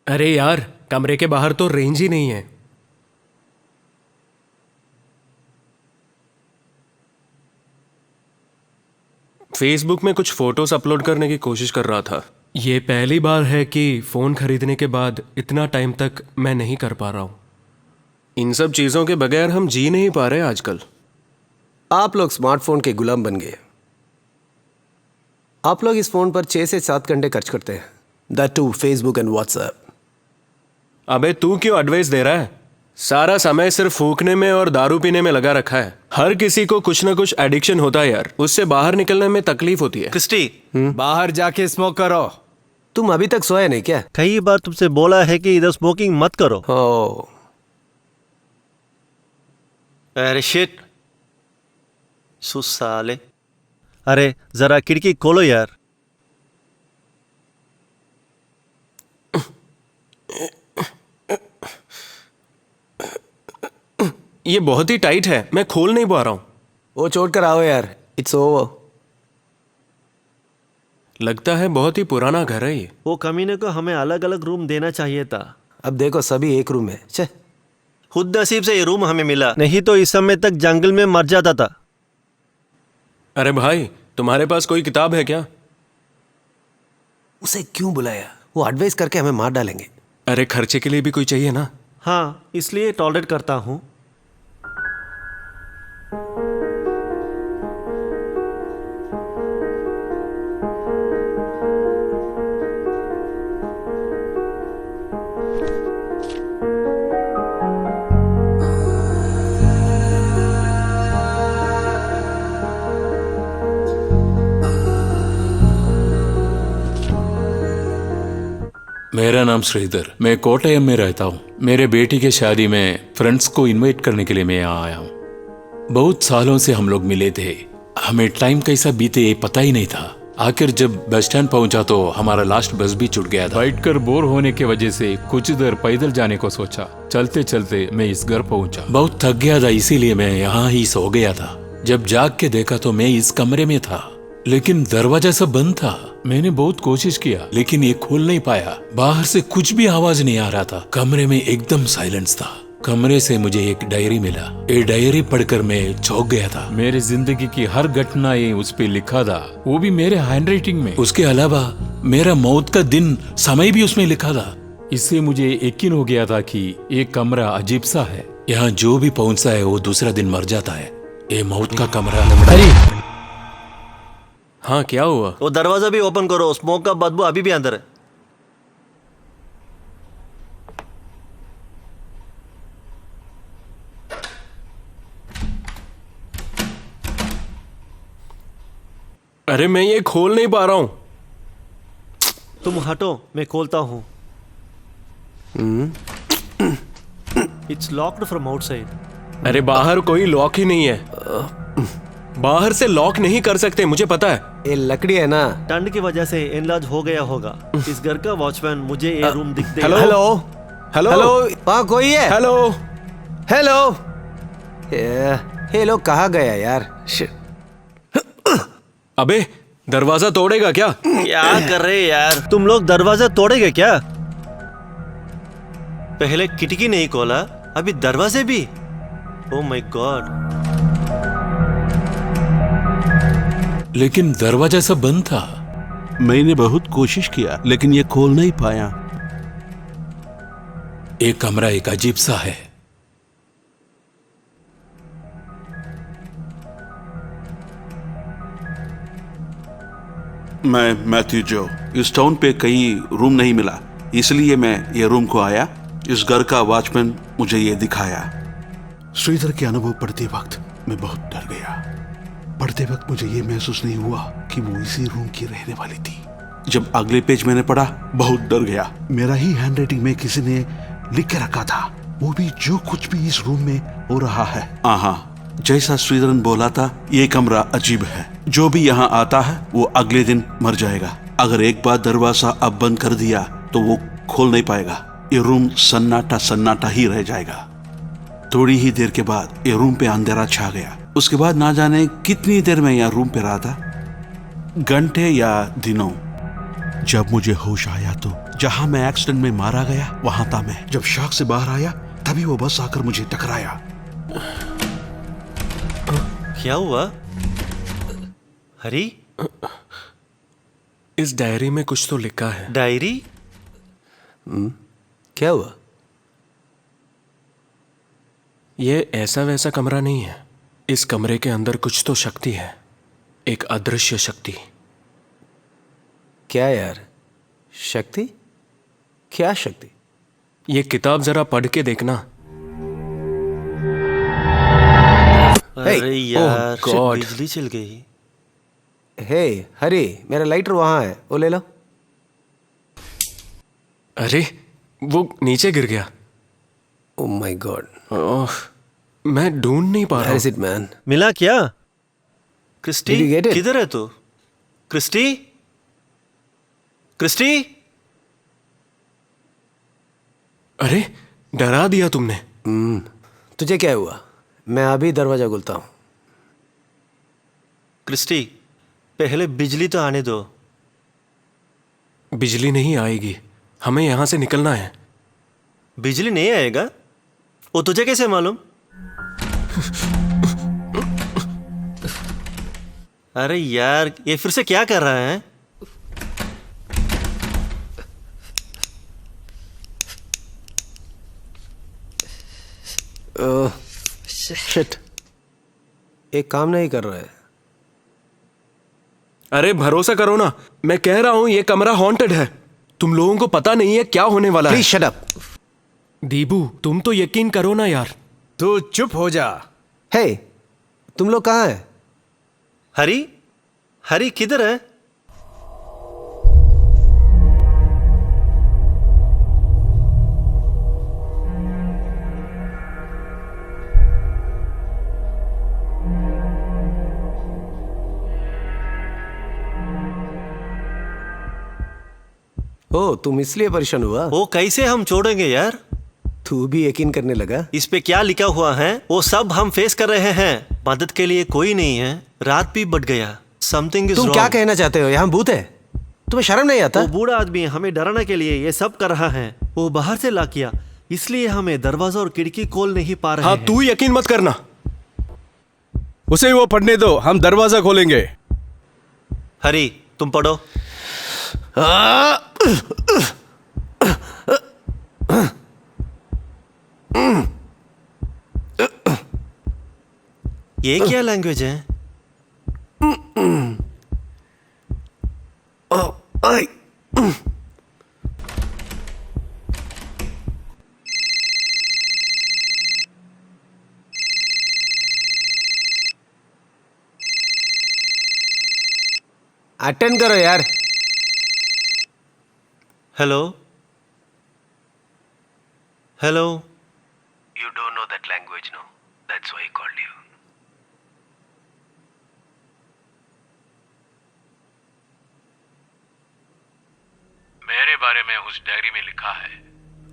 अरे यार, कमरे के बाहर तो रेंज ही नहीं है। फेसबुक में कुछ फोटोज अपलोड करने की कोशिश कर रहा था। ये पहली बार है कि फोन खरीदने के बाद इतना टाइम तक मैं नहीं कर पा रहा हूं। इन सब चीजों के बगैर हम जी नहीं पा रहे आजकल। आप लोग स्मार्टफोन के गुलाम बन गए। आप लोग इस फोन पर 6 से 7 घंटे खर्च करते हैं, that to Facebook and WhatsApp. अबे तू क्यों एडवाइस दे रहा है? सारा समय सिर्फ फूकने में और दारू पीने में लगा रखा है। हर किसी को कुछ ना कुछ एडिक्शन होता है यार, उससे बाहर निकलने में तकलीफ होती है। क्रिस्टी, बाहर जाके स्मोक करो। तुम अभी तक सोए नहीं क्या? कई बार तुमसे बोला है कि इधर स्मोकिंग मत करो। ओ, अरे शिट, साले। अरे जरा खिड़की खोलो यार। ये बहुत ही टाइट है, मैं खोल नहीं पा रहा हूं। वो छोड़ कर आओ यार, इट्स ओवर। लगता है बहुत ही पुराना घर है ये। वो कमीने को हमें अलग अलग रूम देना चाहिए था। अब देखो सभी एक रूम में। छे, खुद नसीब से ये रूम हमें मिला। नहीं तो इस समय तक जंगल में मर जाता था। अरे भाई, तुम्हारे पास कोई किताब है क्या? उसे क्यों बुलाया? वो एडवाइस करके हमें मार डालेंगे। अरे खर्चे के लिए भी कोई चाहिए ना। हाँ, इसलिए टॉलरेट करता हूँ। मेरा नाम श्रीधर, मैं कोटयम में रहता हूँ। मेरे बेटी के शादी में फ्रेंड्स को इनवाइट करने के लिए मैं यहाँ आया हूँ। बहुत सालों से हम लोग मिले थे, हमें टाइम कैसा बीते ये पता ही नहीं था। आखिर जब बस स्टैंड पहुंचा तो हमारा लास्ट बस भी छूट गया था। बैठकर बोर होने की वजह से कुछ देर पैदल जाने को सोचा। चलते चलते मैं इस घर पहुंचा। बहुत थक गया था, इसीलिए मैं यहाँ ही सो गया था। जब जाग के देखा तो मैं इस कमरे में था, लेकिन दरवाजा सब बंद था। मैंने बहुत कोशिश किया लेकिन ये खोल नहीं पाया। बाहर से कुछ भी आवाज नहीं आ रहा था। कमरे में एकदम साइलेंस था। कमरे से मुझे एक डायरी मिला। ये डायरी पढ़कर मैं चौंक गया था। मेरी जिंदगी की हर घटना ये उस पे लिखा था, वो भी मेरे हैंडराइटिंग में। उसके अलावा मेरा मौत का दिन समय भी उसमें लिखा था। इससे मुझे यकीन हो गया था कि ये कमरा अजीब सा है। यहाँ जो भी पहुंचता है वो दूसरा दिन मर जाता है। ये मौत का कमरा। हाँ, क्या हुआ? वो दरवाजा भी ओपन करो, स्मोक का बदबू अभी भी अंदर है। अरे मैं ये खोल नहीं पा रहा हूं। तुम हटो, मैं खोलता हूँ। It's locked from outside. अरे बाहर कोई लॉक ही नहीं है। बाहर से लॉक नहीं कर सकते, मुझे पता है। ये लकड़ी है ना। ठंड की वजह से एनलार्ज हो गया होगा। इस घर का वॉचमैन मुझे ये रूम दिख हेलो देगा। हेलो हेलो हेलो, वहाँ कोई है? हेलो। हेलो, ये लोग कहाँ गया यार? शिट। अबे दरवाजा तोड़ेगा क्या? क्या कर रहे यार? तुम लोग दरवाजा तोड़ेगे क्या? पहले खिड़की नहीं खोला, अभी दरवाजे भी। Oh my God. लेकिन दरवाजा सब बंद था। मैंने बहुत कोशिश किया लेकिन ये खोल नहीं पाया। एक कमरा एक अजीब सा है। मैं मैथ्यू जो, इस टाउन पे कहीं रूम नहीं मिला, इसलिए मैं ये रूम को आया। इस घर का वॉचमैन मुझे ये दिखाया। श्रीधर के अनुभव पढ़ते वक्त मैं बहुत डर गया। पढ़ते वक्त मुझे ये महसूस नहीं हुआ कि वो इसी रूम की रहने वाली थी। जब अगले पेज मैंने पढ़ा, बहुत डर गया। मेरा ही हैंडराइटिंग में किसी ने लिख के रखा था, वो भी जो कुछ भी इस रूम में हो रहा है। हाँ, जैसा श्रीधरन बोला था, ये कमरा अजीब है। जो भी यहाँ आता है वो अगले दिन मर जाएगा। अगर एक बार दरवाजा अब बंद कर दिया तो वो खोल नहीं पाएगा। ये रूम सन्नाटा सन्नाटा ही रह जाएगा। थोड़ी ही देर के बाद ये रूम पे अंधेरा छा गया। उसके बाद ना जाने कितनी देर में यहाँ रूम पे रहा था, घंटे या दिनों। जब मुझे होश आया तो जहां मैं एक्सीडेंट में मारा गया वहां था मैं। जब शॉक से बाहर आया तभी वो बस आकर मुझे टकराया। क्या हुआ हरी? इस डायरी में कुछ तो लिखा है। डायरी? क्या हुआ? ये ऐसा वैसा कमरा नहीं है। इस कमरे के अंदर कुछ तो शक्ति है, एक अदृश्य शक्ति। क्या यार? शक्ति? क्या शक्ति? ये किताब जरा पढ़ के देखना। अरे यार, oh God. बिजली चल गई। हे हरी, मेरा लाइटर वहां है, वो ले लो। अरे वो नीचे गिर गया। ओह माय गॉड, ओह, मैं ढूंढ नहीं पा रहा वेयर इज हूं। It man? मिला क्या? Christy, Did you get it? किधर है तू? Christy, Christy. अरे डरा दिया तुमने। तुझे क्या हुआ? मैं अभी दरवाजा खोलता हूँ। क्रिस्टी, पहले बिजली तो आने दो। बिजली नहीं आएगी, हमें यहां से निकलना है। बिजली नहीं आएगा? वो तुझे कैसे मालूम? अरे यार, ये फिर से क्या कर रहा है? शिट, एक काम नहीं कर रहा है। अरे भरोसा करो ना, मैं कह रहा हूं ये कमरा हॉन्टेड है। तुम लोगों को पता नहीं है क्या होने वाला प्लीज है। Shut up. दीबू, तुम तो यकीन करो ना यार। तू चुप हो जा। हे, तुम लोग कहाँ हैं? हरी, हरी किधर है? ओ, तुम इसलिए परेशान हुआ? वो कैसे हम छोड़ेंगे यार? तू भी यकीन करने लगा? इस पे क्या लिखा हुआ है वो सब हम फेस कर रहे हैं। मदद के लिए कोई नहीं है। रात भी बढ़ गया। समथिंग इज तुम रॉन्ग। क्या कहना चाहते हो? यहाँ भूत है? तुम्हें शर्म नहीं आता? वो बूढ़ा आदमी हमें डराने के लिए ये सब कर रहा है। वो बाहर से ला किया, इसलिए हमें दरवाजा और खिड़की खोल नहीं पा रहे हाँ, हैं। तू यकीन मत करना। उसे वो पढ़ने दो, हम दरवाजा खोलेंगे। हरी, तुम पढ़ो। ये क्या लैंग्वेज है? आई, अटेंड करो यार। Hello, hello. You don't know that language, no? That's why I called you. मेरे बारे में उस डायरी में लिखा है।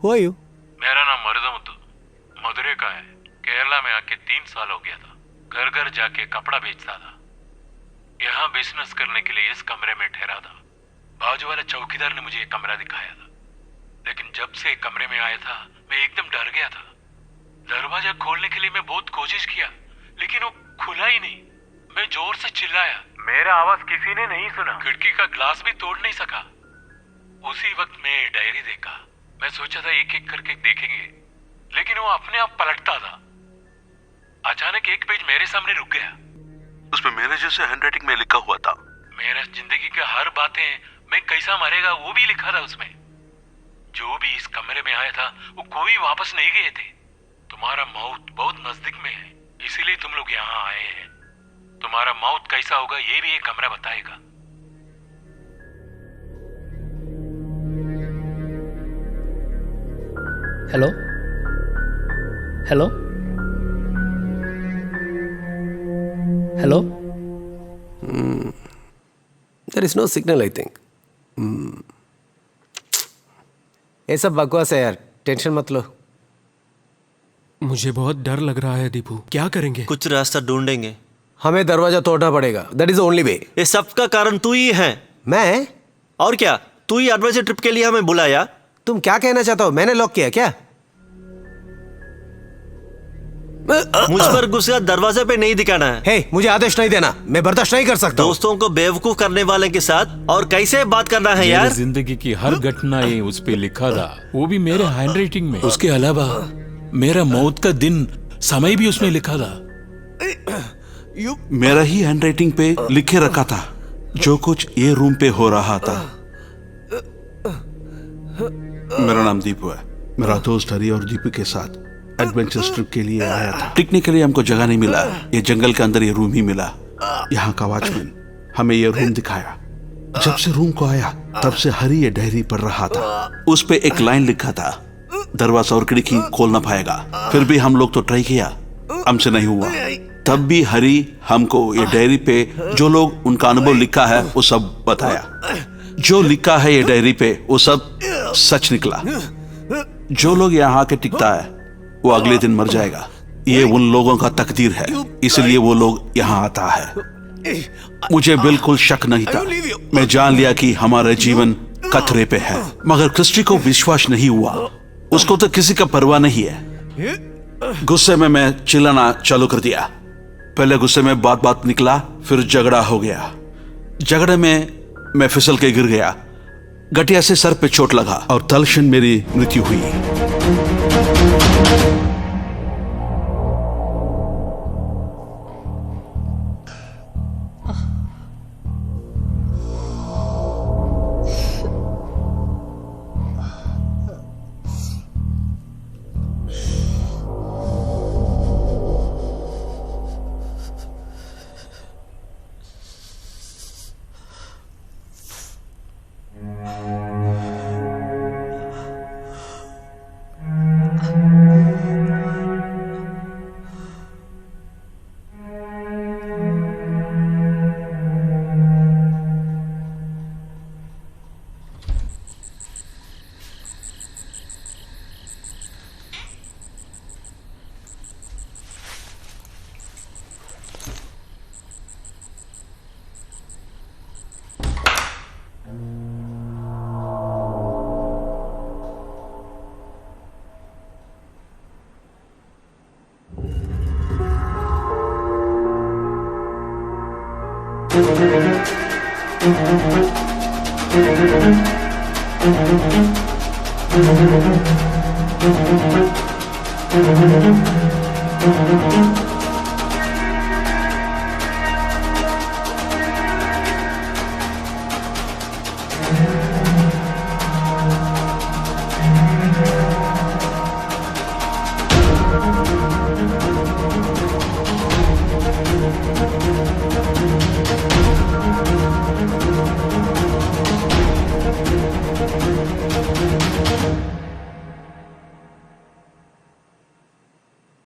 Who are you? मेरा नाम मरुदमुतु, मदुरै का है। केरला में आके 3 साल हो गया था। घर घर जाके कपड़ा बेचता था। यहाँ बिजनेस करने के लिए इस कमरे में ठहरा था। बाजू वाले चौकीदार ने मुझे ये कमरा दिखाया था, लेकिन जब से कमरे में आया था मैं एकदम डर गया था। दरवाजा खोलने के लिए मैं बहुत कोशिश किया, लेकिन वो खुला ही नहीं। मैं जोर से चिल्लाया, मेरा आवाज किसी ने नहीं सुना। खिड़की का ग्लास भी तोड़ नहीं सका। उसी वक्त मैं डायरी देखा। मैं सोचा था एक एक करके देखेंगे, लेकिन वो अपने आप पलटता था। अचानक एक पेज मेरे सामने रुक गया। उसमें मेरे जैसे हैंडराइटिंग में लिखा हुआ था। मेरा जिंदगी का हर बातें, मैं कैसा मरेगा वो भी लिखा था उसमें। जो भी इस कमरे में आया था वो कोई वापस नहीं गए थे। तुम्हारा मौत बहुत नजदीक में है, इसीलिए तुम लोग यहाँ आए हैं। तुम्हारा मौत कैसा होगा ये भी ये कमरा बताएगा। Hello, hello, hello. There is no signal, I think. ये सब बकवास है यार, टेंशन मत लो। मुझे बहुत डर लग रहा है दीपू, क्या करेंगे? कुछ रास्ता ढूंढेंगे। हमें दरवाजा तोड़ना पड़ेगा। That is only way. ये सब का कारण तू ही है। मैं? और क्या? तू ही एडवेंचर ट्रिप के लिए हमें बुलाया। तुम क्या कहना चाहता हो? मैंने लॉक किया क्या? मुझ पर गुस्सा दरवाजे पे नहीं दिखाना है। हे, मुझे आदेश नहीं देना, मैं बर्दाश्त नहीं कर सकता हूं। दोस्तों को बेवकूफ करने वाले के साथ और कैसे बात करना है मेरी यार। जिंदगी की हर घटना ये उस पे लिखा था, वो भी मेरे हैंडराइटिंग में। उसके अलावा मेरा मौत का दिन समय भी उसमें लिखा था। मेरा ही हैंडराइटिंग पे लिखे रखा था जो कुछ ये रूम पे हो रहा था। मेरा नाम दीपू है। मेरा दोस्त हरी और दीपू के साथ एडवेंचर ट्रिप के लिए आया था। टिकने के लिए हमको जगह नहीं मिला, ये जंगल के अंदर ये रूम ही मिला। यहाँ का वॉचमैन हमें ये रूम दिखाया। जब से रूम को आया तब से हरी ये डायरी पढ़ रहा था। उस पे एक लाइन लिखा था, दरवाजा और खिड़की खोलना पाएगा। फिर भी हम लोग तो ट्राई किया, हमसे नहीं हुआ। तब भी हरी हमको ये डायरी पे जो लोग उनका अनुभव लिखा है वो सब बताया। जो लिखा है ये डायरी पे वो सब सच निकला। जो लोग यहाँ आके टिकता है वो अगले दिन मर जाएगा। ये उन लोगों का तकदीर है, इसलिए वो लोग यहाँ आता है। मुझे बिल्कुल शक नहीं था। मैं जान लिया कि हमारा जीवन खतरे पे है, मगर क्रिस्टी को विश्वास नहीं हुआ। उसको तो किसी का परवाह नहीं है। गुस्से में मैं चिल्लाना चालू कर दिया। पहले गुस्से में बात बात निकला, फिर झगड़ा हो गया। झगड़े में मैं फिसल के गिर गया। गठिया से सर पे चोट लगा और तलक्षण मेरी मृत्यु हुई। Thank you.